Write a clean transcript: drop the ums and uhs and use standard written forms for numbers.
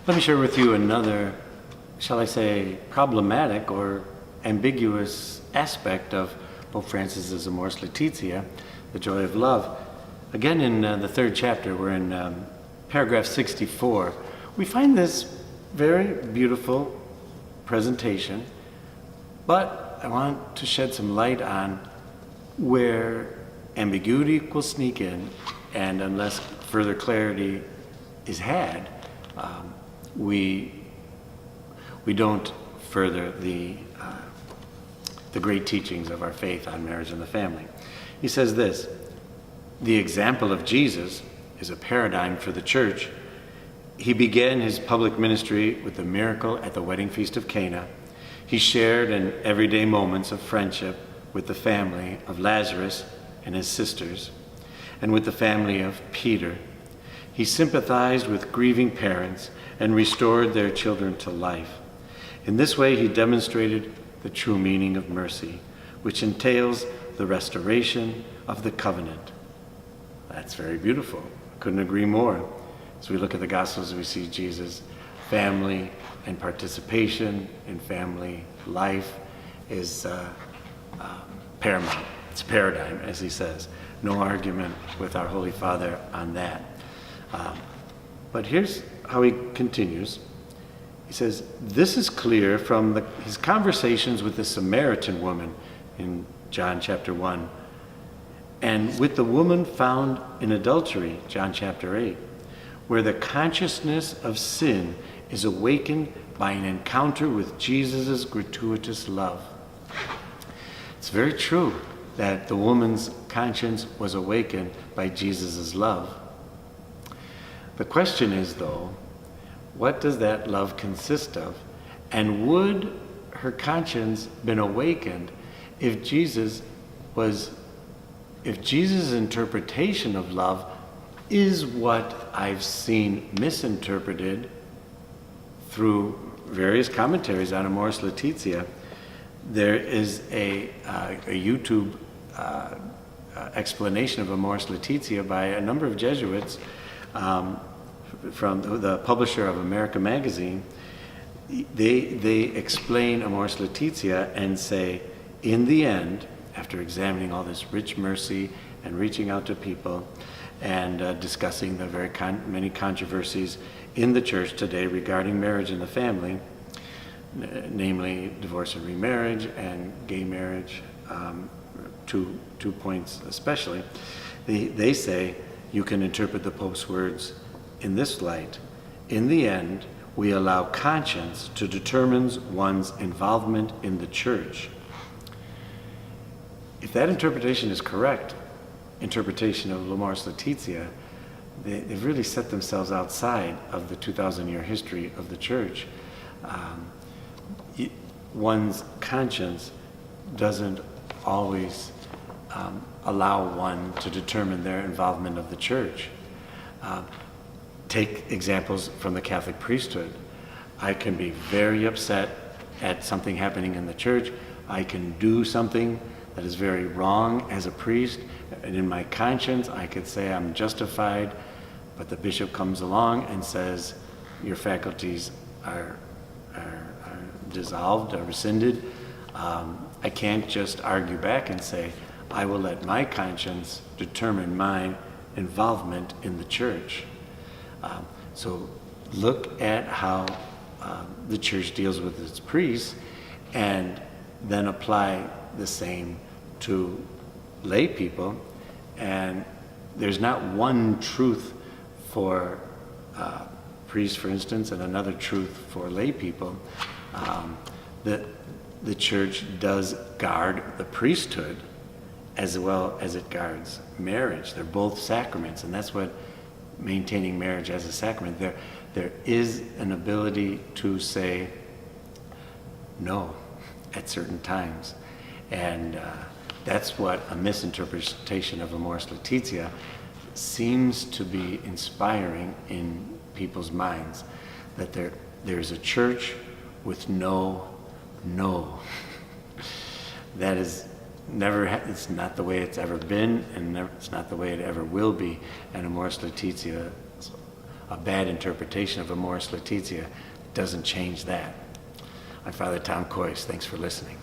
Let me share with you another, shall I say, problematic or ambiguous aspect of Pope Francis's Amoris Laetitia, the joy of love. Again, in the third chapter, we're in paragraph 64. We find this very beautiful presentation, but I want to shed some light on where ambiguity will sneak in, and unless further clarity is had, we don't further the great teachings of our faith on marriage and the family. He says this: the example of Jesus is a paradigm for the church. He began his public ministry with the miracle at the wedding feast of Cana. He shared in everyday moments of friendship with the family of Lazarus and his sisters, and with the family of Peter. He sympathized with grieving parents and restored their children to life. In this way, he demonstrated the true meaning of mercy, which entails the restoration of the covenant. That's very beautiful. Couldn't agree more. As we look at the Gospels, we see Jesus' family and participation in family life is paramount. It's a paradigm, as he says. No argument with our Holy Father on that. But here's how he continues. He says, this is clear from his conversations with the Samaritan woman in John chapter 1, and with the woman found in adultery, John chapter 8, where the consciousness of sin is awakened by an encounter with Jesus' gratuitous love. It's very true that the woman's conscience was awakened by Jesus' love. The question is, though, what does that love consist of? And would her conscience been awakened if Jesus' interpretation of love is what I've seen misinterpreted through various commentaries on Amoris Laetitia? There is a YouTube explanation of Amoris Laetitia by a number of Jesuits from the publisher of America Magazine. They explain Amoris Laetitia and say, in the end, after examining all this rich mercy and reaching out to people and discussing the very many controversies in the church today regarding marriage and the family, namely divorce and remarriage and gay marriage, two points especially, they say you can interpret the Pope's words in this light. In the end, we allow conscience to determine one's involvement in the church. If that interpretation is correct, interpretation of Amoris Laetitia, they've really set themselves outside of the 2,000-year history of the church. One's conscience doesn't always allow one to determine their involvement of the church. Take examples from the Catholic priesthood. I can be very upset at something happening in the church. I can do something that is very wrong as a priest, and in my conscience I could say I'm justified, but the bishop comes along and says your faculties are dissolved or rescinded. I can't just argue back and say I will let my conscience determine my involvement in the church. So look at how the church deals with its priests, and then apply the same to lay people. And there's not one truth for priests, for instance, and another truth for lay people. The church does guard the priesthood as well as it guards marriage. They're both sacraments, and that's what maintaining marriage as a sacrament. There is an ability to say no at certain times, and that's what a misinterpretation of Amoris Laetitia seems to be inspiring in people's minds, that there's a church with no. That is never, it's not the way it's ever been, and it's not the way it ever will be. And Amoris Laetitia a bad interpretation of Amoris Laetitia doesn't change that. I'm Father Tom Koys. Thanks for listening.